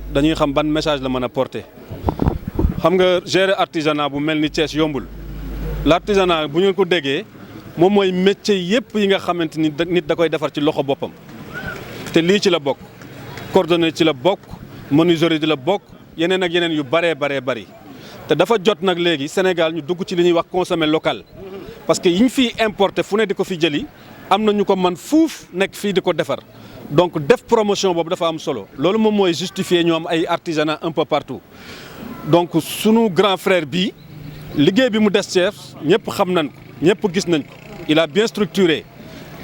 dañuy xam ban message la mën a porter xam nga gérer artisanat bu mel ni Thiès yombul l'artisanat bu ñu ko déggee moom mooy métier yëpp yi nga xamante ni nit da koy defar ci loxo boppam te lii ci la bokk cordonnier ci la bokk menuiserie ci la bokk yeneen ak yeneen yu bëree bëri te dafa jot nag léegi Sénégal ñu dugg ci li ñuy wax consommer local parce que yi ñu fiy importer fu ne di ko fi jëli am na ñu ko man fuuf nekk fii di ko defar donc def promotion boobu dafa am solo loolu moom mooy justifier ñu am ay artisanat un peu partout donc sunu grand frère bii liggéey bi mu des Thiès ñëpp xam nañ ko ñëpp gis nañ ko il a bien structuré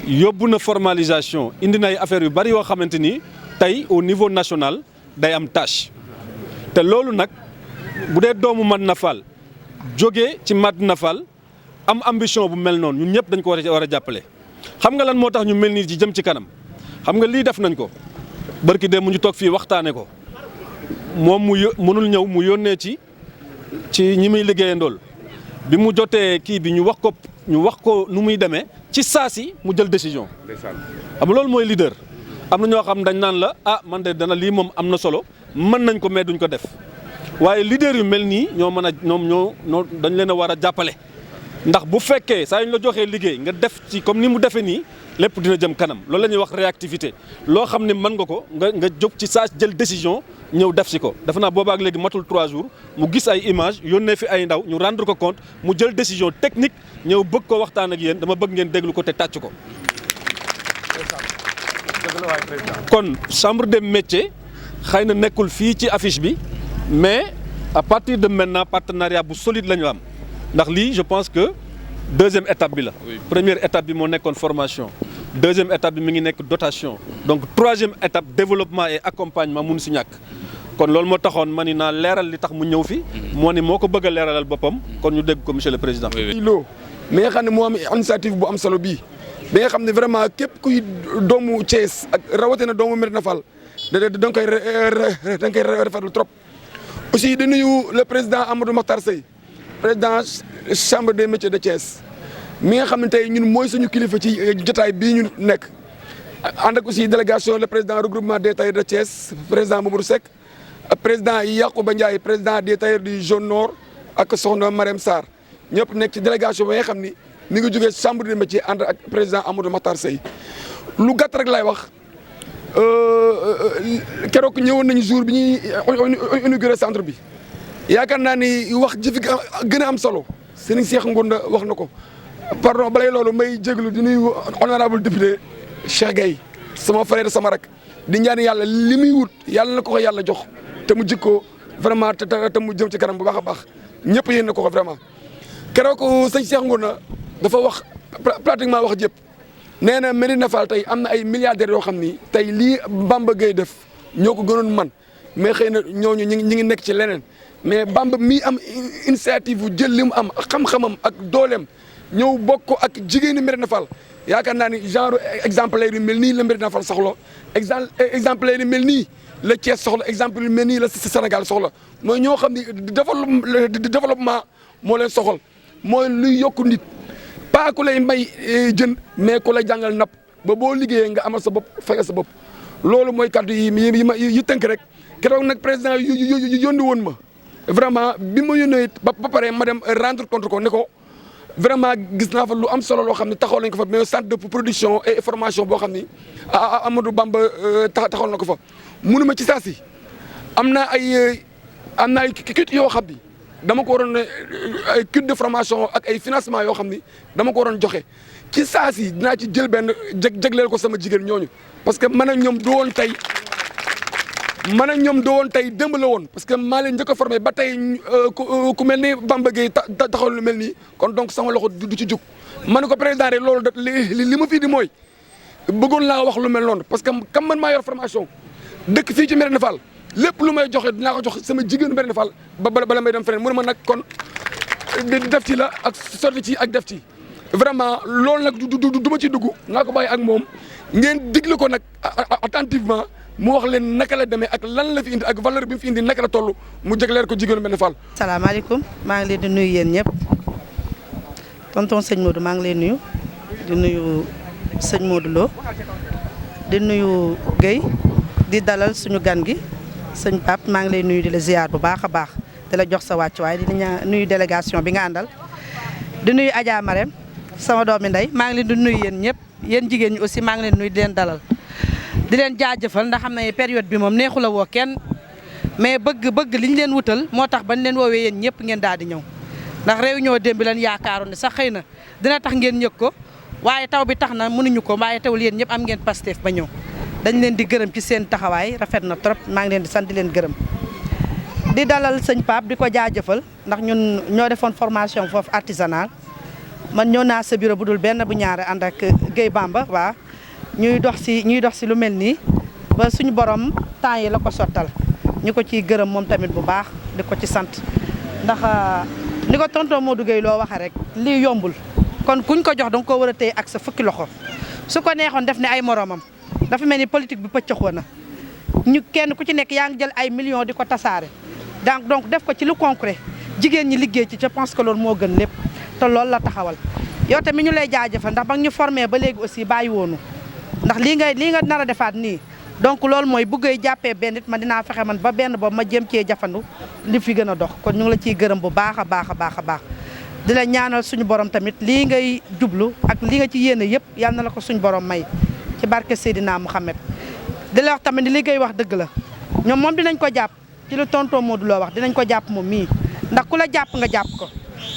yóbbu na formalisation indi na ay affaires yu bari yoo xamante ni tey au niveau national day am tâche te loolu nag bu dee doomu Madina Fall jógee ci Madina Fall am ambition bu mel noonu ñun ñëpp dañ ko war a jàppale. xam nga lan moo tax ñu mel nii ci jëm ci kanam xam nga lii def nañ ko barki de mu ñu toog fii waxtaanee ko moom mënul ñëw mu yónnee ci ñi muy liggéeyandool bi mu jotee kii bi ñu wax ko nu muy demee ci saasi mu jël décision. xam loolu mooy leader. am na ñoo xam dañ naan la man de dana lii moom am na solo mën nañ ko mais duñ ko def waaye leader yu mel nii ñoo mën a ñoo dañ leen a war a jàppale. ndax bu fekkee saa yu ñu la joxee liggéey nga def ci comme ni mu defee nii lépp dina jëm kanam loolu la ñuy wax réactivité loo xam ne mën nga ko nga jóg ci saa jël décision ñëw def si ko. defe naa boobaak léegi matul 3 jours mu gis ay image yónnee fi ay ndaw ñu rendre ko compte mu jël décision technique ñëw bëgg ko waxtaan ak yéen dama bëgg ngeen déglu ko te tàcc ko. kon chambre des métiers xëy na nekkul fii ci affiche bi mais à partir de maintenant partenariat bu solide la ñu am. ndax lii je pense que deuxième étape bi la. Première étape bi moo nekkoon formation. Deuxième étape bi mi ngi nekk dotation. donc troisième étape développement et accompagnement mun si ñàkk. kon loolu moo taxoon ma ni naa leeral li tax mu ñëw fi. moo ni moo ko bëgg a leeralal boppam. kon ñu dégg ko monsieur le président. loo mais nga xam ne moo am initiative bu am solo bii. bi nga xam ne vraiment képp kuy doomu Thiès ak rawatina doomu Médina Fall da nga koy rafetlu trop. aussi di nuyu le président Amadou Mokhtar Seye. président chambre des métiers de Thiès mi nga xam ne tey ñun mooy suñu kilifa ci jotaay bii ñu nekk ànd ak aussi délégation le président regroupement des tailleurs de Thiès président Mamadou Seck président Yacouba Ndiaye président des tailleurs du Jaune Nord ak soxna Marème Sarr ñëpp nekk ci délégation bi nga xam ni mi ngi jógee chambre des métiers ànd ak président Amadou Makhtar Seye lu gàtt rek laay wax keroog ñëwoon nañu jour bi ñuy inauguré centre bi. yaakaar naa ni wax ji fi gën a am solo Serigne Cheikh Ngounda wax na ko pardon balay loolu may jéglu di nuyu honorable député Cheikh Gueye sama frère sama rak di ñaan yàlla li muy wut yàlla na ko yàlla jox te mu jikko vraiment te mu jëm ci kanam bu baax a baax ñëpp yéen na ko vraiment. keroog sëñ Cheikh Ngounda dafa wax pratiquement wax jëpp nee na Médina Fall tey am na ay milliardaires yoo xam ni tey lii Bamba Gueye def ñoo ko gënoon man mais xëy na ñooñu ñi ngi nekk ci leneen. mais Bamba mii am initiative bu jël li mu am xam-xamam ak dooleem ñëw bokk ko ak jigéenu Médina Fall yaakaar naa ni genre exemplaire yu mel nii la Médina Fall soxla exemplaire yu mel nii la Thiès soxla exemple yu mel nii la Sénégal soxla mooy ñoo xam ni développement moo leen soxal mooy luy yokku nit pas ku lay may jën mais ku lay jàngal napp ba boo liggéeyee nga amal sa bopp fayal sa bopp loolu mooy kàddu yi tënk rek keroog nag président yu yónni woon ma. vraiment bi ma yónnee ba pare ma dem rendre compte ko ne ko vraiment gis naa fa lu am solo loo xam ne taxaw nañ ko fa mais centre de production et formation boo xam ni Amadou Bamba taxawal na ko fa. munu ma ci saa si am na ay kit yoo xam ni dama ko waroon ay kit de formation ak ay financement yoo xam ni dama ko waroon joxe ci saa si dinaa ci jël benn jagleel ko sama jigéen ñooñu parce que man ak ñoom du woon tey. man ak ñoom doo woon tey démb la woon parce que maa leen njëkk a formé ba tey ku mel ni Bamba Gueye taxawal lu mel nii kon donc sama loxo du ci jug. ma ne ko président rek loolu li ma fii di mooy bëggoon laa wax lu mel noonu parce que comme man maa yor formation dëkk fii ci Médina Fall lépp lu may joxe dinaa ko jox sama jigéenu Médina Fall bala may dem feneen mu ne ma nag kon def ci la ak sotti ci ak def ci. vraiment loolu nag du ma ci dugg naa ko bàyyi ak moom ngeen digle ko nag attentivement. mu wax leen naka la demee ak lan la fi indi ak valeur bi mu fi indi naka la toll mu jagleer ko jigéenu Médina Fall. salaamaaleykum maa ngi leen di nuyu yéen ñëpp tonton sëñ Modou maa ngi leen nuyu di nuyu sëñ Modou Lo di nuyu Guèye di dalal suñu gan gi sëñ Pape maa ngi lay nuyu di la ziar bu baax a baax di la jox sa wàccuwaay di nuyu délégation bi nga àndal di nuyu Adja Marème sama doomi ndey maa ngi leen di nuyu yéen ñëpp yéen jigéen ñi aussi maa ngi leen nuyu di leen dalal di leen jaajëfal ndax xam ne période bi moom neexu la woo kenn mais bëgg li ñu leen wutal moo tax bañ leen woowee yéen ñëpp ngeen daal di ñëw ndax réunion démb bi leen yaakaaroon ne sax xëy na dina tax ngeen yëg ko waaye taw bi tax na mënuñu ko waaye tawul yéen ñëpp am ngeen Pastef ba ñëw dañ leen di gërëm ci seen taxawaay rafet na trop maa ngi leen di sant di leen gërëm di dalal sëñ Pape di ko jaajëfal ndax ñun ñoo defoon formation foofu artisanal man ñëw naa sa bureau bu dul benn bu ñaare ànd ak Guèye Bamba waaw ñuy dox si lu mel nii ba suñu borom temps yi la ko sottal ñu ko ciy gërëm moom tamit bu baax di ko ci sant ndax ni ko tonton Modou Guèye loo waxee rek lii yombul kon kuñ ko jox danga ko war a téye ak sa fukki loxo su ko neexoon def ne ay moromam dafa mel ni politique bi pëccaxoo na ñu kenn ku ci nekk yaa ngi jël ay millions di ko tasaare donc def ko ci lu concret jigéen ñi liggéey ci je pense que loolu moo gën lépp te loolu la taxawal yow tamit ñu lay jaajëfal ndax ba nga ñu formé ba léegi aussi bàyyi woonu ndax lii nga nar a defaat nii donc loolu mooy bëggee jàppee benn nit man dinaa fexe man ba benn boobu ma jëm cee jafandu li fi gën a dox kon ñu ngi la ciy gërëm bu baax a baax a baax a baax di la ñaanal suñu borom tamit lii ngay jublu ak li nga ci yéene yëpp yal na la ko suñu borom may ci barke Seydina Mouhamed di la wax tamit li ngay wax dëgg la ñoom moom dinañ ko jàpp ci lu tonton Modou loo wax dinañ ko jàpp moom mii ndax ku la jàpp nga jàpp ko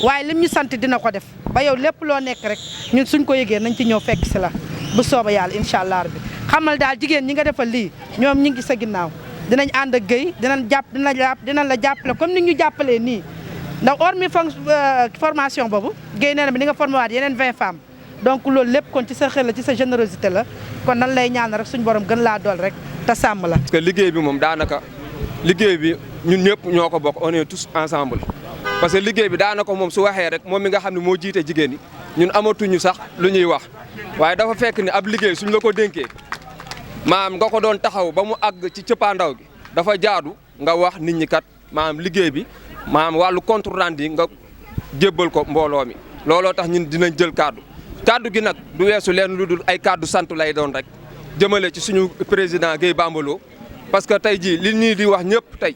waaye lim ñu sant dina ko def ba yow lépp loo nekk rek ñun suñ ko yëgee nañ ci ñëw fekk si la bu sooba yàlla incha allah rabbi xamal daal jigéen ñi nga defal lii ñoom ñi ngi sa ginnaaw dinañ ànd ak Guèye dinañ la jàppale comme ni ñu jàppalee nii ndax hormis formation boobu Guèye nee na bi ni nga formé waat yeneen 20 femmes donc loolu lépp kon ci sa xel la ci sa générosité la kon nan lay ñaan rek suñu borom gën laa dool rek te sàmm la. parce que liggéey bi moom daanaka liggéey bi ñun ñëpp ñoo ko bokk on est tous ensemble parce que liggéey bi daanaka moom su waxee rek moom mi nga xam ne moo jiite jigéen ñi ñun amatuñu sax lu ñuy wax waaye dafa fekk ni ab liggéey suñ la ko dénkee maam nga ko doon taxaw ba mu àgg ci cëppaandaw gi dafa jaadu nga wax nit ñi kat maam liggéey bi maam wàllu compte rendu nga jébbal ko mbooloo mi looloo tax ñun dinañ jël kaddu gi nag du weesu leen lu dul ay kaddu sant lay doon rek jëmale ci suñu président Guèye Bamba Lo parce que tey jii li ñuy di wax ñëpp tey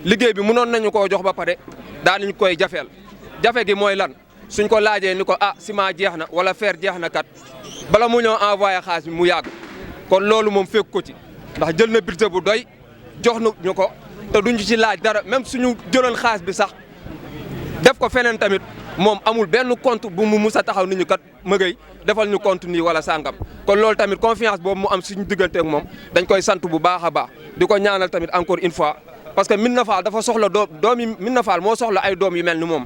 liggéey bi mënoon nañu koo jox ba pare daanañu koy jafeel jafe gi mooy lan suñ ko laajee ni ko ciment jeex na wala fer jeex na kat bala mu ñëw envoyé xaalis bi mu yàgg kon loolu moom fekk ko ci ndax jël na budget bu doy jox ñu ko te duñu ci laaj dara même suñu jëloon xaalis bi sax def ko feneen tamit moom amul benn compte bu mu mus a taxaw nit ñu kat mëgëy defal ñu compte nii wala sàngam kon loolu tamit confiance boobu mu am suñu diggante ak moom dañ koy sant bu baax a baax di ko ñaanal tamit encore une fois parce que Médina Fall dafa soxla doom yi Médina Fall moo soxla ay doom yu mel ni moom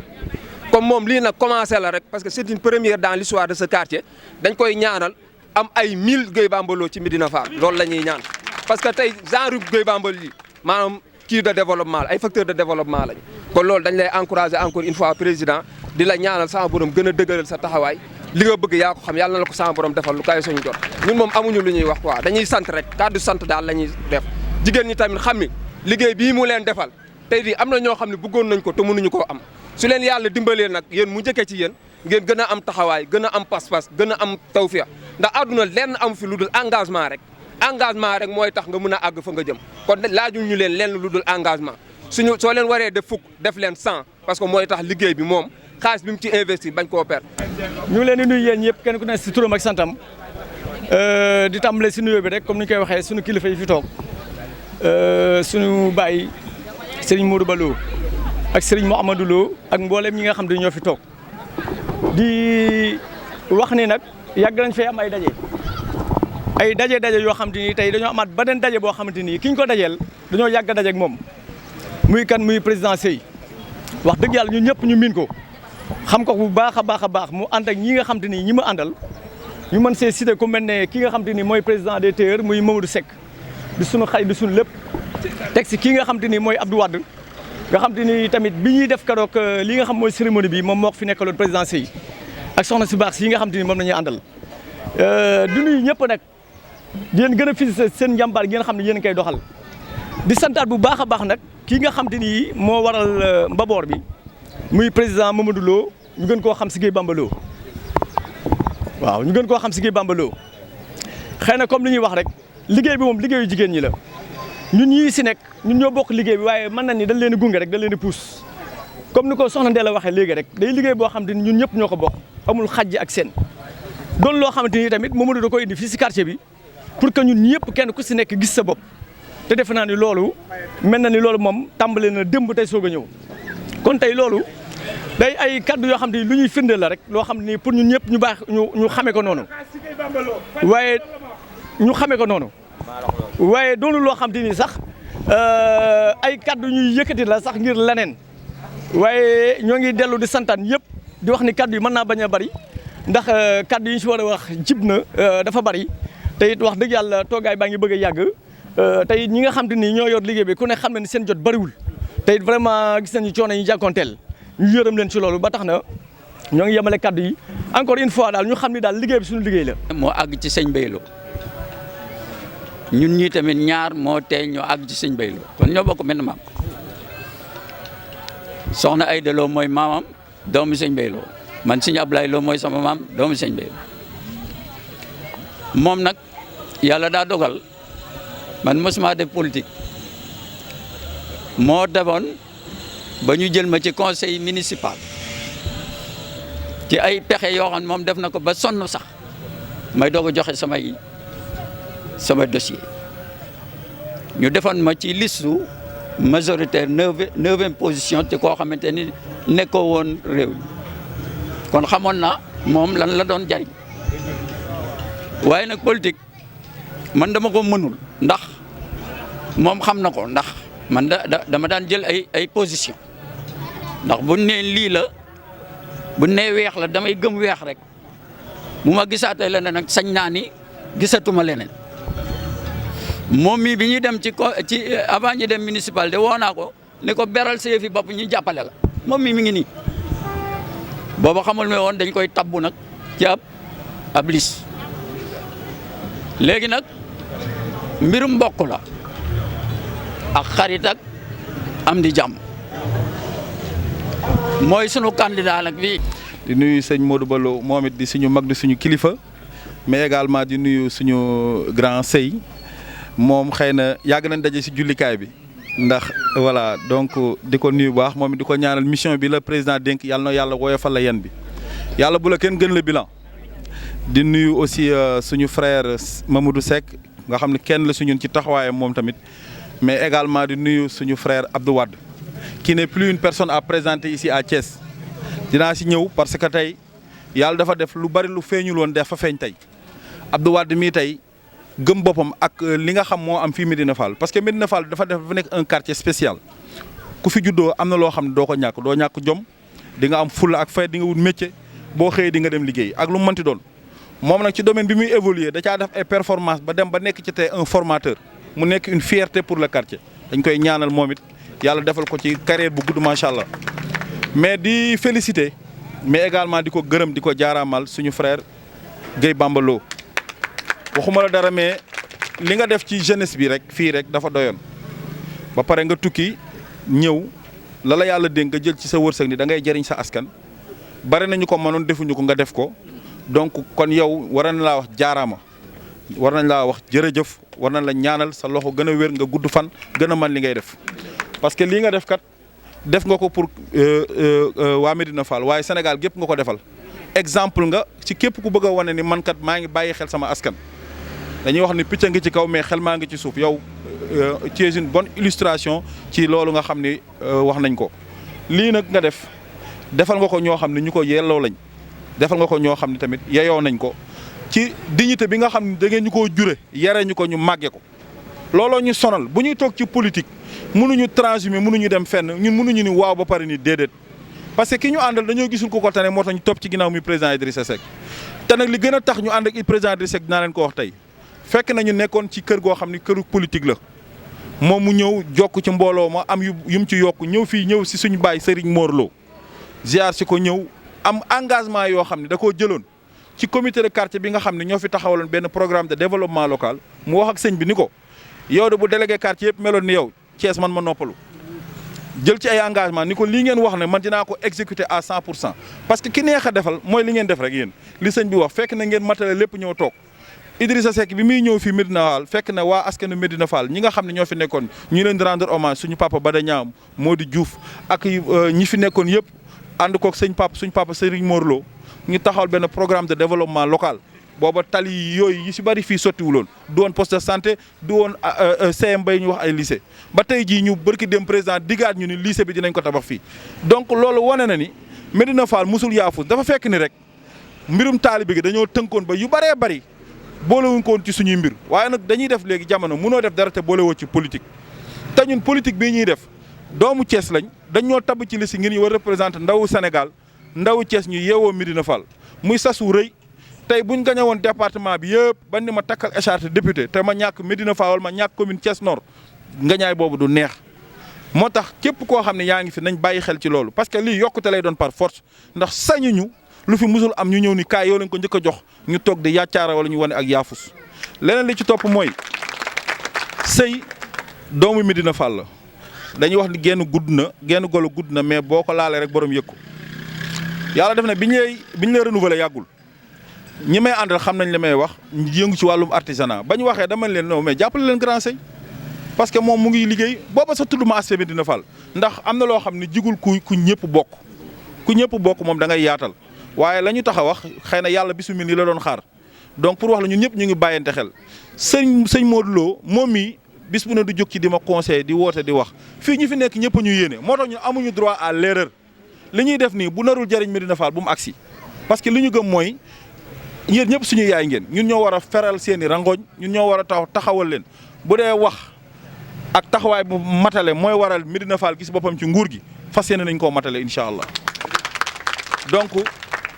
comme moom lii nag commencé la rek parce que c'est une première dans l'histoire de ce quartier dañ koy ñaanal am ay 1000 Guèye Bamba Lo ci Médina Fall loolu la ñuy ñaan parce que tey genre Guèye Bamba yi maanaam kii de développement la ay facteur de développement lañ kon loolu dañ lay encourager encore une fois président di la ñaanal sama borom gën a dëgëral sa taxawaay li nga bëgg yaa ko xam yàlla na la ko sama borom defal lu kaay suñu jot ñun moom amuñu lu ñuy wax quoi dañuy sant rek kàddu sant daal la ñuy def jigéen ñi tamit xam ni liggéey bii mu leen defal tey di am na ñoo xam ne bëggoon nañ ko te mënuñu koo am su leen yàlla dimbalee nag yéen mu njëkkee ci yéen ngeen gën a am taxawaay gën a am pas-pas gën a am tawfiix ndax àdduna lenn am fi lu dul engagement rek mooy tax nga mën a àgg fa nga jëm kon laajul ñu leen lenn lu dul engagement soo leen waree def fukk def leen 100 parce que mooy tax liggéey bi moom xaalis bi mu ci investir bañ koo perdre. ñu ngi leen di nuyu yéen ñëpp kenn ku ne si turam ak santam di tàmbale si nuyoo bi rek comme ni ñu koy waxee suñu kilifa yi fi toog suñu baay Serigne Modou Ba Lo ak Serigne Mouhamadou Lo ak mboolem ñi nga xam ne ñoo fi toog di wax ni nag yàgg nañ fee am ay daje yoo xam te ni tey dañoo amaat beneen daje boo xamante ni ki ñu ko dajeel dañoo yàgg a daje ak moom muy président Seye wax dëgg yàlla ñun ñëpp ñu miin ko xam ko bu baax a baax mu ànd ak ñi nga xam te ni ñi ma àndal ñu mën see cité ku mel ne ki nga xam te ni mooy président des tailleurs muy Mamadou Seck di sunu xarit di sunu lépp teg si kii nga xam te ni mooy Abdou Wade nga xam te ni tamit bi ñuy def keroog li nga xam mooy cérémonie bi moom moo ko fi nekkaloon président Seye ak soxna si baax si yi nga xam te ni moom la ñuy àndal di nuyu ñëpp nag di leen gën a fii seen njàmbaar gi nga xam ne yéen a koy doxal di santaat bu baax a baax nag kii nga xam te ni moo waral mbaboor bi muy président Mamadou Lo ñu gën koo xam si Guèye Bamba Lo waaw ñu gën koo xam si Guèye Bamba Lo xëy na comme li ñuy wax rek liggéey bi moom liggéeyu jigéen ñi la ñun ñii si nekk ñun ñoo bokk liggéey bi waaye mën na ni dañ leen di gunge rek dañ leen di pousse comme ni ko soxna Ndella waxee léegi rek day liggéey boo xam te ni ñun ñëpp ñoo ko bokk amul xajji ak seen doon loo xamante ni tamit Mamadou da koy indi fii si quartier bi pour que ñun ñëpp kenn ku si nekk gis sa bopp te defe naa ni loolu mel na ni loolu moom tàmbale na démb tey soog a ñëw kon tey loolu day ay kaddu yoo xam ne lu ñuy firndeel la rek loo xam ne pour ñun ñëpp ñu baax ñu xamee ko noonu waaye ñu xamee ko noonu waaye doonu loo xam te ni sax ay kaddu ñuy yëkkati la sax ngir leneen waaye ñoo ngi dellu di santaan yëpp di wax ni kaddu yi mën naa bañ a bari ndax kaddu yi ñu si war a wax jib na dafa bari te it wax dëgg yàlla toogaay baa ngi bëgg a yàgg te it ñi nga xam te ni ñoo yor liggéey bi ku ne xam na ni seen jot bariwul te it vraiment gis nañu coono yi jànkoonteel ñu yërëm leen ci loolu ba tax na ñoo ngi yemale kaddu yi encore une fois daal ñu xam ni daal liggéey bi suñu liggéey la. moo àgg ci sëñ Baylo ñun ñii tamit ñaar moo tey ñoo àgg ci sëñ Baylo kon ñoo bokk benn maam soxna Ayda Lo mooy maamam doomu sëñ Baylo man sëñ Ablaye Lo mooy sama maam doomu sëñ Baylo moom nag yàlla daa dogal man mosuma def politique moo demoon ba ñu jël ma ci conseil municipal ci ay pexe yoo xam ne moom def na ko ba sonn sax may doog a joxe sama dossier ñu defoon ma ci listu majoritaire neuvième position te koo xamante ni nekkoo woon réew mi kon xamoon na moom lan la doon jariñ waaye nag politique man dama ko mënul ndax moom xam na ko ndax man dama daan jël ay position ndax buñ nee lii la buñ nee weex la damay gëm weex rek bu ma gisaatee leneen nag sañ naa ni gisatuma leneen moom mii bi ñuy dem ci avant ñu dem municipal de woo naa ko ne ko beral sa yëfi bopp ñu jàppale la moom mii mi ngi nii booba xamul ne woon dañ koy tabbu nag ci ab lis léegi nag mbirum mbokk la ak xarit ak am di jàmm mooy sunu candidat nag fii. di nuyu sëñ Modou Ballo moom it di suñu mag di suñu kilifa mais également di nuyu suñu grand sëy moom xëy na yàgg nañ daje si jullikaay bi ndax voilà donc di ko nuyu bu baax moom it di ko ñaanal mission bi la président dénk yàlla na yàlla woyofal la yen bi yàlla bu la kenn gën la bilan. di nuyu aussi suñu frère Mamadou Seck nga xam ne kenn la suñun ci taxawaayam moom tamit mais également di nuyu suñu frère Abdou Wade qui n'est plus une personne à présenter ici à Thiès dinaa si ñëw parce que tey yàlla dafa def lu bari lu feeñul woon dafa feeñ tey Abdou Wade mii tey gëm boppam ak li nga xam moo am fii Médina Fall parce que Médina Fall dafa nekk un quartier spécial ku fi juddoo am na loo xam ne doo ko ñàkk doo ñàkk jom di nga am fulla ak fay di nga wut métier boo xëyee di nga dem liggéey ak lu mu mënti doon moom nag ci domaine bi muy évoluer da caa def ay performance ba dem ba nekk ci tey un formateur mu nekk une fierté pour le quartier dañ koy ñaanal moom it yàlla defal ko ci carrière bu gudd macha allah mais di féliciter mais également di ko gërëm di ko jaaraamal suñu frère Guèye Bamba Lo waxuma la dara mais li nga def ci jeunesse bi rek fii rek dafa doyoon ba pare nga tukki ñëw la yàlla dénk nga jël ci sa wërsëg ni da ngay jëriñ sa askan bari nañu ko mënoon defuñu ko nga def ko donc kon yow war nañ laa wax jaaraama war nañ laa wax jërëjëf war nañ la ñaanal sa loxo gën a wér nga gudd fan gën a mën li ngay def parce que lii nga def kat def nga ko pour waa Médina Fall waaye Sénégal gépp nga ko defal exemple nga ci képp ku bëgg a wane ni man kat maa ngi bàyyi xel sama askan dañuy wax ni picc ngi ci kaw mais xel maa ngi ci suuf yow tu es une bonne illustration ci loolu nga xam ni wax nañ ko lii nag nga defal nga ko ñoo xam ne ñu ko yelloo lañ defal nga ko ñoo xam ne tamit yeyoo nañ ko ci dignité bi nga xam ne da ngeen ñu koo jure yare ñu ko ñu màgge ko looloo ñu sonal bu ñuy toog ci politique mënuñu transhumer mënuñu dem fenn ñun mënuñu ni waaw ba pare ni déedéet parce que ki ñu àndal dañoo gisul ko tane moo tax ñu topp ci ginnaaw mi président Idrissa Seck te nag li gën a tax ñu ànd ak président Idrissa Seck dinaa leen ko wax tey fekk nañu nekkoon ci kër goo xam ni këru politique la moom mu ñëw jokk ci mbooloo ma am yum ci yokk ñëw fii ñëw si suñu baay Serigne Mor Lo ziar si ko ñëw am engagement yoo xam ne da koo jëloon ci comité de quartier bi nga xam ne ñoo fi taxawaloon benn programme de développement local mu wax ak sëñ bi ni ko yow de bu délégué quartier yëpp meloon ni yow Thiès man ma noppalu jël ci ay engagement ni ko lii ngeen wax ne man dinaa ko exécuter à 100% parce que ki neex a defal mooy li ngeen def rek yéen li sëñ bi wax fekk na ngeen matale lépp ñëw toog Idrissa Seck bi muy ñëw fii Médina Fall fekk na waa askanu Médina Fall ñi nga xam ne ñoo fi nekkoon ñu leen di rendre hommage suñu papa Bada Niang Modou Diouf ak ñi fi nekkoon yëpp ànd koog suñu papa Serigne Mor Lo ñu taxawal benn programme de développement local booba tali yooyu yi si bëri fii sottiwuloon du woon poste de santé du woon CM bay ñu wax ay lycée ba tey jii ñu bërki dem président digaat ñu ni lycée bi dinañ ko tabax fii donc loolu wane na ni Médina Fall musul yaafus dafa fekk ni rek mbirum taalibe gi dañoo tënkoon ba yu bëree bëri boolewuñ ko woon ci suñuy mbir waaye nag dañuy def léegi jamono mënoo def dara te boolewoo ci politique te ñun politique bii ñuy def doomu Thiès lañ dañ ñoo tabb ci liste ngir ñu war représenter ndawu Sénégal ndawu Thiès ñu yeewoo Médina Fall muy sasu rëy tey buñ gañe woon département bi yëpp ban ni ma takkal écharpe député te ma ñàkk Médina Fall wala ma ñàkk commune Thiès Nord ngañaay boobu du neex moo tax képp koo xam ne yaa ngi fi nañ bàyyi xel ci loolu parce que lii yokkute lay doon par force ndax sañuñu lu fi musul am ñu ñëw ni kaay yow lañ ko njëkk a jox ñu toog di yàccaara wala ñu wane ak yaafus leneen li ci topp mooy sëy doomu Médina Fall la dañuy wax ni genn golo gudd na mais boo ko laalee rek borom yëg ko yàlla def na bi ñu lay renouveler yàggul ñi may àndal xam nañ li may wax yëngu ci wàllum artisanat ba ñu waxee dama leen non mais jàppale leen grand sëy parce que moom mu ngi liggéey booba sa tudd ma aspect Médina Fall ndax am na loo xam ne jigul ku ñëpp bokk moom da ngay yaatal waaye la ñu tax a wax xëy na yàlla bisu mel ni la doon xaar donc pour wax la ñun ñëpp ñu ngi bàyyante xel sëñ Modou Lo moom mii bis bu ne du jóg ci di ma conseil di woote di wax fii ñi fi nekk ñëpp ñu yéene moo tax ñun amuñu droit à l'erreur li ñuy def nii bu narul jëriñ Médina Fall bu mu agsi parce que li ñu gëm mooy yéen ñëpp suñu yaay ngeen ñun ñoo war a feral seeni rangoñ ñun ñoo war a taxawal leen bu dee wax ak taxawaay bu matale mooy waral Médina Fall gis boppam ci nguur gi fas yéene nañ koo matale incha allah donc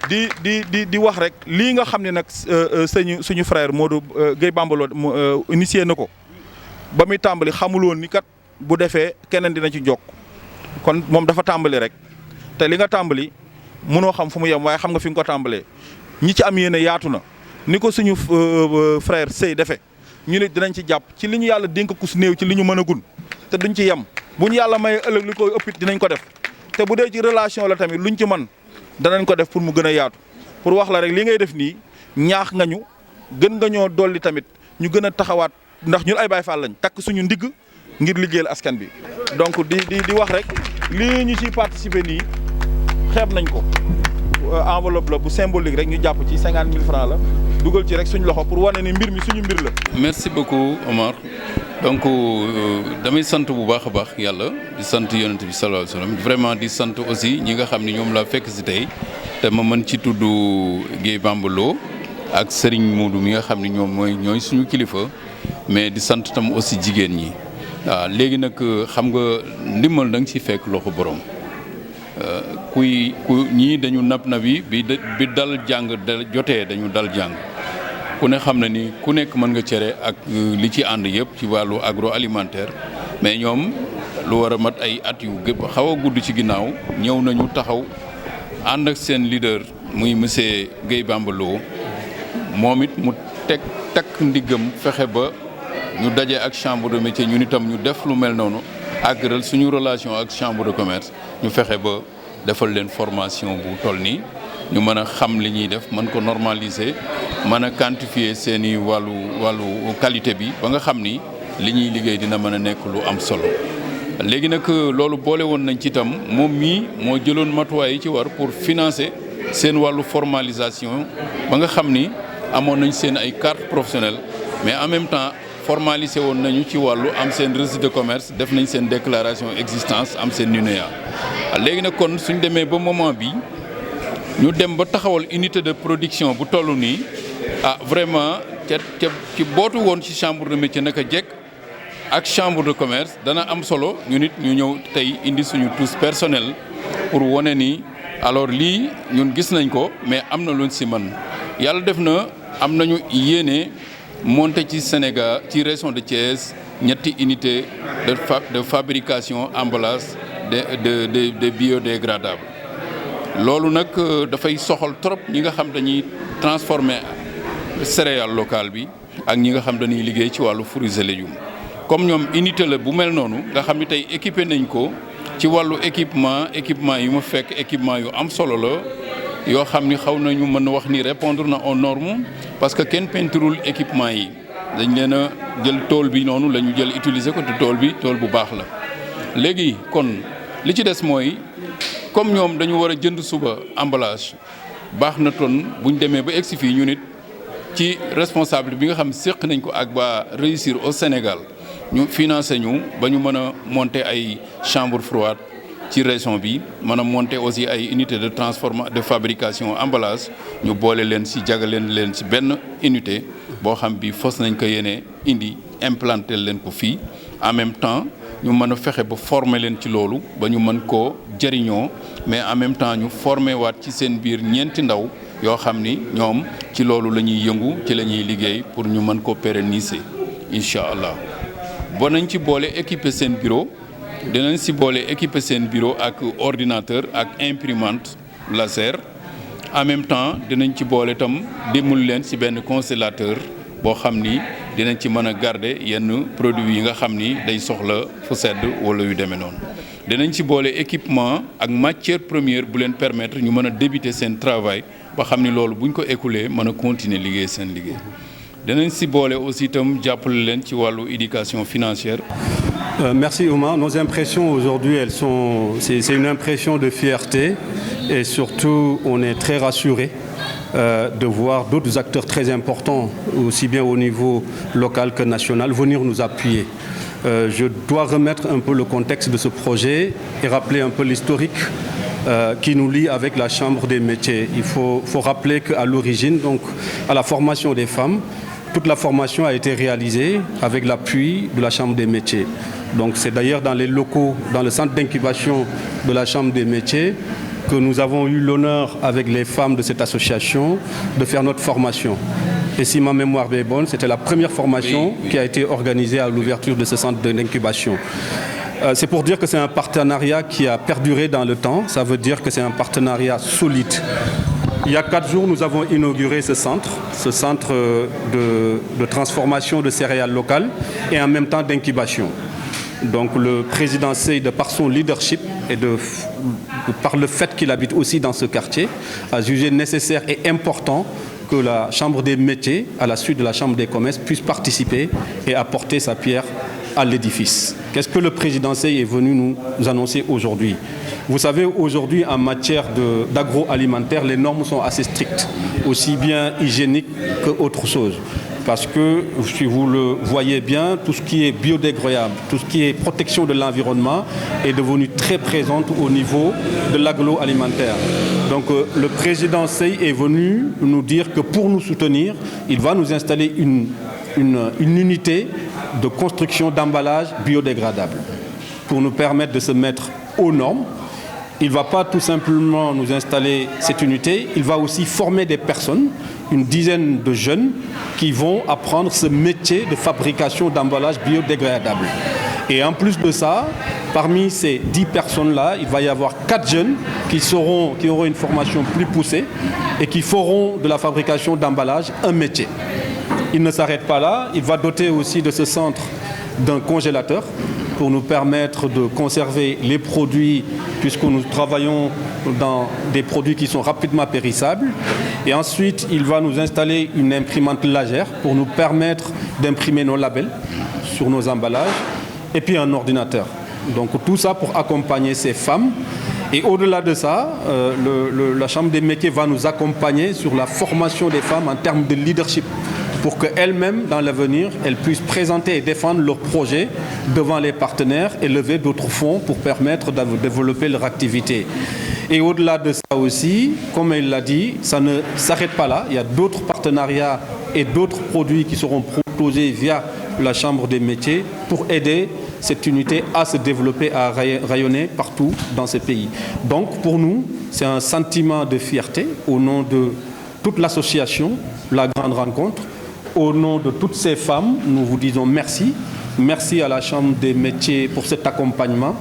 di wax rek lii nga xam ne nag suñu frère Modou Gueye Bambalo initié na ko ba muy tàmbali xamul woon ni kat bu defee keneen dina ci jokk kon moom dafa tàmbali rek te li nga tàmbali mënoo xam fu mu yem waaye xam nga fi nga ko tàmbalee ñi ci am yéene yaatu na ni ko suñu frère Sey defee ñu ne dinañ ci jàpp ci li ñu yàlla dénk ku su néew ci li ñu mën a gun te duñ ci yem bu ñu yàlla may ëllëg li koy ëppit dinañ ko def te bu dee ci relation la tamit luñ ci mën danañ ko def pour mu gën a yaatu pour wax la rek li ngay def nii ñaax nga ñu gën nga ñoo dolli tamit ñu gën a taxawaat ndax ñun ay Baay Faal lañ takk suñu ndigg ngir liggéeyal askan bi donc di wax rek lii ñu ciy participer nii xeeb nañ ko enveloppe la bu symbolique rek ñu jàpp ci 50 000 francs la dugal ci rek suñu loxo pour wane ni mbir mi suñu mbir la. merci beaucoup Omar donc damay sant bu baax a baax yàlla di sant yonent bi sallallahu alayhi wasallam vraiment di sant aussi ñi nga xam ne ñoom laa fekk si tey te ma mën ci tudd Gueye Bambalo ak Serigne Modou mi nga xam ne ñooy suñu kilifa mais di sant tam aussi jigéen ñi waaw léegi nag xam nga ndimbal da nga ciy fekk loxo borom. ñii dañu nab bi dal jàng jotee dañu dal jàng ku ne xam na ni ku nekk mën nga cere ak li ci ànd yëpp ci wàllu agroalimentaire mais ñoom lu war a mat ay at yu gépp xaw a gudd ci ginnaaw ñëw nañu taxaw ànd ak seen leader muy monsieur Gueye Bambalo moom it mu takk ndiggam fexe ba ñu daje ak chambre de métier ñun itam ñu def lu mel noonu agral suñu relation ak chambre de commerce ñu fexe ba defal leen formation bu toll nii ñu mën a xam li ñuy def mën ko normaliser mën a quantifier seeni wàllu qualité bi ba nga xam ni li ñuy liggéey dina mën a nekk lu am solo. léegi nag loolu boole woon nañ ci itam moom mii moo jëloon matuwaay yi ci war pour financer seen wàllu formalisation ba nga xam ni amoon nañ seen ay carte professionnelle mais en même temps formalisé woon nañu ci wàllu am seen registre de commerce def nañ seen déclaration existence am seen NUNEA léegi nag kon suñ demee ba moment bi ñu dem ba taxawal unité de production bu toll nii vraiment ci bootu woon ci chambre de métier naka jekk ak chambre de commerce dana am solo ñu nit ñu ñëw tey indi suñu tous personnel pour wane ni alors lii ñun gis nañ ko mais am na luñ si mën yàlla def na am nañu yéene monté ci Sénégal ci région de Thiès ñetti unité de fabrication emballage de biodégradable loolu nag dafay soxal trop ñi nga xam dañuy transformer céréale locale bi ak ñi nga xam dañuy liggéey ci wàllu fruits et légumes comme ñoom unité la bu mel noonu nga xam ni tey équipé nañ ko ci wàllu équipement yu ma fekk équipement yu am solo la yoo xam ni xaw nañu mën a wax ni répondre na aux normes parce que kenn peinturul équipement yi dañ leen a jël tool bi noonu la ñu jël utiliser ko te tool bi tool bu baax la. léegi kon li ci des mooy comme ñoom dañu war a jënd suba emballage baax na ton bu ñu demee ba egsi fii ñu nit ci responsable bi nga xam séq nañ ko ak ba réussir au Sénégal ñu financé ñu ba ñu mën a monter ay chambre froide ci région bi mën a monter aussi ay unité de de fabrication emballage ñu boole leen ci jagaleen leen ci benn unité boo xam bi fos nañ ko yéene indi implanter leen ko fii en même temps ñu mën a fexe ba former leen ci loolu ba ñu mën koo jëriñoo mais en même temps ñu former waat ci seen biir ñeenti ndaw yoo xam ni ñoom ci loolu la ñuy yëngu ci la ñuy liggéey pour ñu mën koo pérenniser incha allah. bon nañ ci boole équiper seen bureau dinañ si boole équiper seen bureau ak ordinateur ak imprimante laser en même temps dinañ ci boole itam demul leen ci benn congélateur boo xam ni dinañ ci mën a garder yenn produits yi nga xam ni day soxla fu sedd wala yu demee noonu. dinañ ci boole équipement ak matière première bu leen permettre ñu mën a débuter seen travail ba xam ni loolu buñ ko écoulé mën a continuer liggéey seen liggéey. dinañ si boole aussi itam jàppale leen ci wàllu éducation financière. Merci Oumar. Nos impressions aujourd'hui, c'est une impression de fierté et surtout on est très rassurés de voir d'autres acteurs très importants, aussi bien au niveau local que national, venir nous appuyer. Je dois remettre un peu le contexte de ce projet et rappeler un peu l'historique qui nous lie avec la Chambre des métiers. Il faut rappeler qu'à l'origine, donc à la formation des femmes, toute la formation a été réalisée avec l'appui de la Chambre des métiers. Donc c'est d'ailleurs dans les locaux, dans le centre d'incubation de la Chambre des métiers, que nous avons eu l'honneur, avec les femmes de cette association, de faire notre formation. Et si ma mémoire est bonne, c'était la première formation qui a été organisée à l'ouverture de ce centre d'incubation. C'est pour dire que c'est un partenariat qui a perduré dans le temps. Ça veut dire que c'est un partenariat solide. Il y a 4 jours, nous avons inauguré ce centre de transformation de céréales locales et en même temps d'incubation. Donc le président Sey, de par son leadership et par le fait qu'il habite aussi dans ce quartier, a jugé nécessaire et important que la Chambre des métiers, à la suite de la Chambre des commerces, puisse participer et apporter sa pierre à l'édifice. Qu'est-ce que le président Sey est venu nous annoncer aujourd'hui? Vous savez, aujourd'hui, en matière d'agroalimentaire, les normes sont assez strictes, aussi bien hygiéniques qu'autre chose. Parce que, si vous le voyez bien, tout ce qui est biodégradable, tout ce qui est protection de l'environnement est devenu très présente au niveau de l'agroalimentaire. Donc le président Sey est venu nous dire que pour nous soutenir, il va nous installer une unité de construction d'emballage biodégradable pour nous permettre de se mettre aux normes. Il ne va pas tout simplement nous installer cette unité, il va aussi former des personnes, une dizaine de jeunes qui vont apprendre ce métier de fabrication d'emballage biodégradable. Et en plus de ça, parmi ces 10 personnes-là, il va y avoir 4 jeunes qui auront une formation plus poussée et qui feront de la fabrication d'emballage un métier. Il ne s'arrête pas là, il va doter aussi de ce centre d'un congélateur pour nous permettre de conserver les produits, puisque nous travaillons dans des produits qui sont rapidement périssables. Et ensuite, il va nous installer une imprimante laser pour nous permettre d'imprimer nos labels sur nos emballages, et puis un ordinateur. Donc tout ça pour accompagner ces femmes. Et au-delà de ça, la Chambre des métiers va nous accompagner sur la formation des femmes en termes de leadership, pour qu'elles-mêmes, dans l'avenir, elles puissent présenter et défendre leurs projets devant les partenaires et lever d'autres fonds pour permettre de développer leur activité. Et au-delà de ça aussi, comme elle l'a dit, ça ne s'arrête pas là. Il y a d'autres partenariats et d'autres produits qui seront proposés via la Chambre des métiers pour aider cette unité à se développer, à rayonner partout dans ce pays. Donc pour nous, c'est un sentiment de fierté au nom de toute l'association, la Grande Rencontre. Au nom de toutes ces femmes, nous vous disons merci. Merci à la Chambre des métiers pour cet accompagnement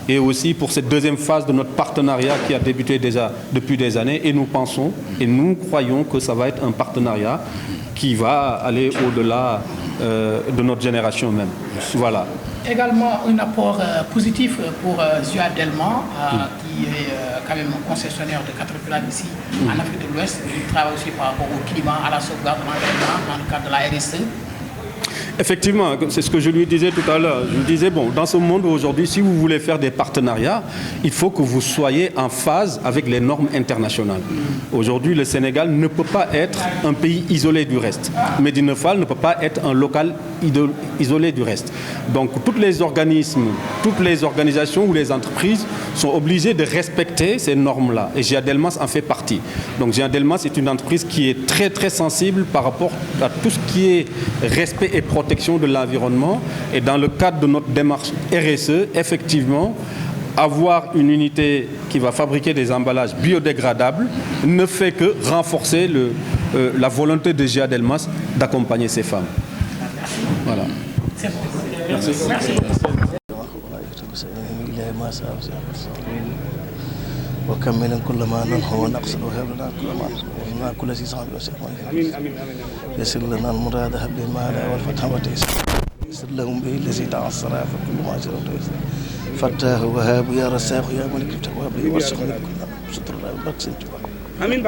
et aussi pour cette deuxième phase de notre partenariat qui a débuté déjà depuis des années. Et nous pensons et nous croyons que ça va être un partenariat qui va aller au-delà de notre génération même. Voilà. également un apport positif pour Zia Delma, qui est quand même un concessionnaire de Caterpillar ici en Afrique de l'Ouest. Il travaille aussi par rapport au climat, à la sauvegarde de l'environnement dans le cadre de la RSE. Effectivement, c'est ce que je lui disais tout à l'heure. Je lui disais, bon, dans ce monde aujourd'hui, si vous voulez faire des partenariats, il faut que vous soyez en phase avec les normes internationales. Aujourd'hui, le Sénégal ne peut pas être un pays isolé du reste. Médina Fall ne peut pas être un local isolé du reste. Donc, tous les organismes, toutes les organisations ou les entreprises sont obligées de respecter ces normes-là. Et Zia Delmas en fait partie. Donc, Zia Delmas est une entreprise qui est très, très sensible par rapport à tout ce qui est respect et protection de l'environnement. Et dans le cadre de notre démarche RSE, effectivement, avoir une unité qui va fabriquer des emballages biodégradables ne fait que renforcer la volonté de Zia Delmas d'accompagner ces femmes. Voilà. Merci. Merci beaucoup. وكملا كل ما ننحو ونقصد وهب لنا كل ما وفينا كل شيء صعب يسر لنا المراد هب لي المال والفتح وتيسر يسر لهم به الذي تعصر فكل ما جرى فتاه وهاب يا رزاق يا ملك وهب لي وارزقني كل ستر الله وبركة. امين.